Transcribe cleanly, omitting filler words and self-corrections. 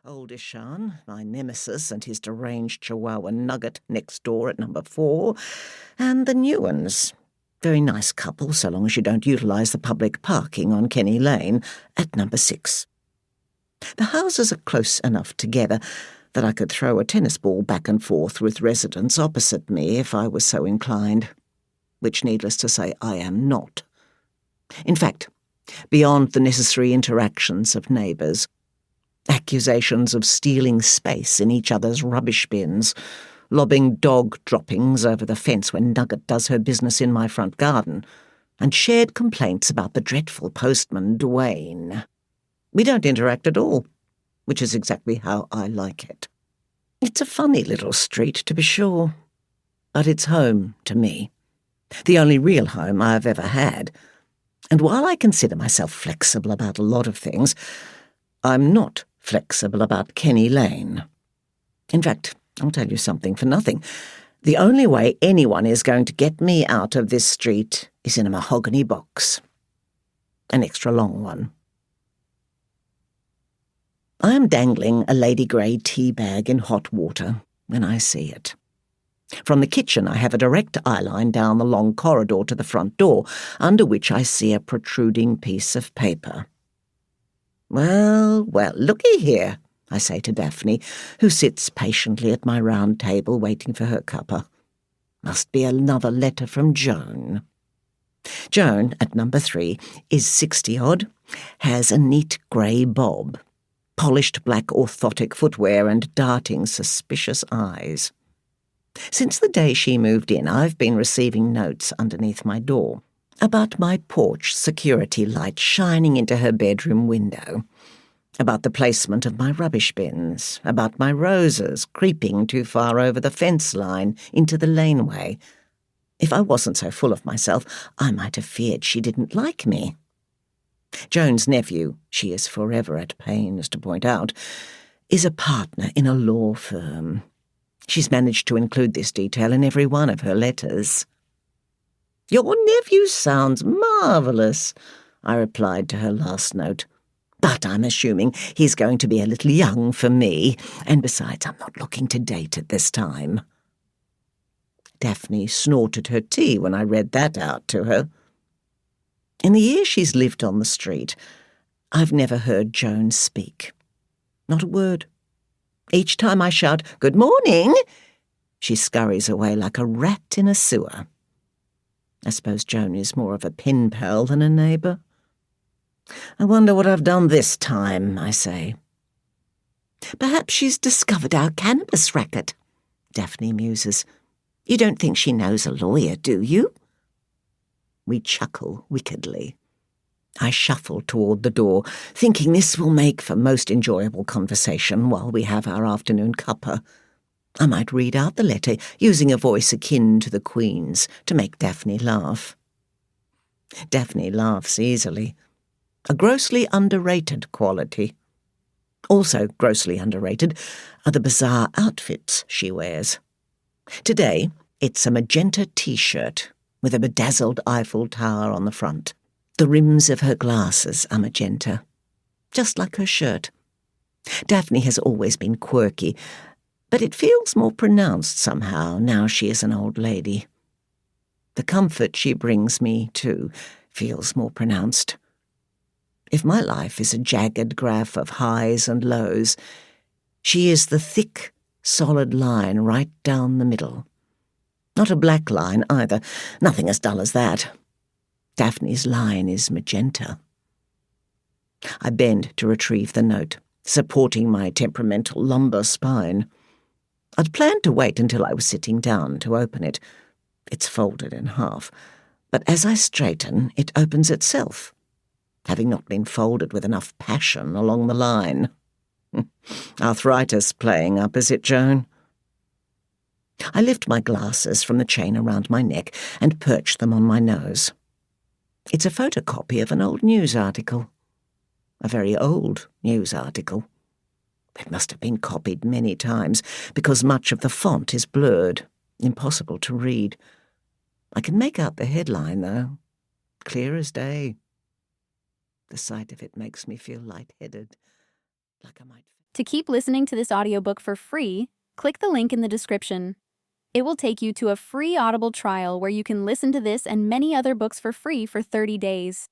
Old Ishan, my nemesis, and his deranged Chihuahua Nugget next door at number 4, and the new ones. Very nice couple, so long as you don't utilise the public parking on Kenny Lane at number 6. The houses are close enough together that I could throw a tennis ball back and forth with residents opposite me if I was so inclined, which, needless to say, I am not. In fact, beyond the necessary interactions of neighbours, accusations of stealing space in each other's rubbish bins, lobbing dog droppings over the fence when Nugget does her business in my front garden, and shared complaints about the dreadful postman, Dwayne. We don't interact at all, which is exactly how I like it. It's a funny little street, to be sure, but it's home to me, the only real home I've ever had. And while I consider myself flexible about a lot of things, I'm not flexible about Kenny Lane. In fact, I'll tell you something for nothing. The only way anyone is going to get me out of this street is in a mahogany box. An extra long one. I am dangling a Lady Grey tea bag in hot water when I see it. From the kitchen I have a direct eye line down the long corridor to the front door, under which I see a protruding piece of paper. Well, looky here, I say to Daphne, who sits patiently at my round table waiting for her cuppa. Must be another letter from Joan. Joan, at number 3, is 60-odd, has a neat grey bob, polished black orthotic footwear and darting suspicious eyes. Since the day she moved in, I've been receiving notes underneath my door about my porch security light shining into her bedroom window, about the placement of my rubbish bins, about my roses creeping too far over the fence line into the laneway. If I wasn't so full of myself, I might have feared she didn't like me. Joan's nephew, she is forever at pains to point out, is a partner in a law firm. She's managed to include this detail in every one of her letters. "Your nephew sounds marvellous," I replied to her last note. "But I'm assuming he's going to be a little young for me, and besides, I'm not looking to date at this time." Daphne snorted her tea when I read that out to her. In the year she's lived on the street, I've never heard Joan speak. Not a word. Each time I shout, "Good morning," she scurries away like a rat in a sewer. I suppose Joan is more of a pen pal than a neighbour. "I wonder what I've done this time," I say. "Perhaps she's discovered our cannabis racket," Daphne muses. "You don't think she knows a lawyer, do you?" We chuckle wickedly. I shuffle toward the door, thinking this will make for most enjoyable conversation while we have our afternoon cuppa. I might read out the letter using a voice akin to the Queen's to make Daphne laugh. Daphne laughs easily. A grossly underrated quality. Also grossly underrated are the bizarre outfits she wears. Today, it's a magenta T-shirt with a bedazzled Eiffel Tower on the front. The rims of her glasses are magenta, just like her shirt. Daphne has always been quirky, but it feels more pronounced somehow now she is an old lady. The comfort she brings me, too, feels more pronounced. If my life is a jagged graph of highs and lows, she is the thick, solid line right down the middle. Not a black line either, nothing as dull as that. Daphne's line is magenta. I bend to retrieve the note, supporting my temperamental lumbar spine. I'd planned to wait until I was sitting down to open it. It's folded in half, but as I straighten, it opens itself, having not been folded with enough passion along the line. Arthritis playing up, is it, Joan? I lift my glasses from the chain around my neck and perch them on my nose. It's a photocopy of an old news article. A very old news article. It must have been copied many times, because much of the font is blurred, impossible to read. I can make out the headline, though. Clear as day. The sight of it makes me feel lightheaded, like I might... To keep listening to this audiobook for free, click the link in the description. It will take you to a free Audible trial where you can listen to this and many other books for free for 30 days.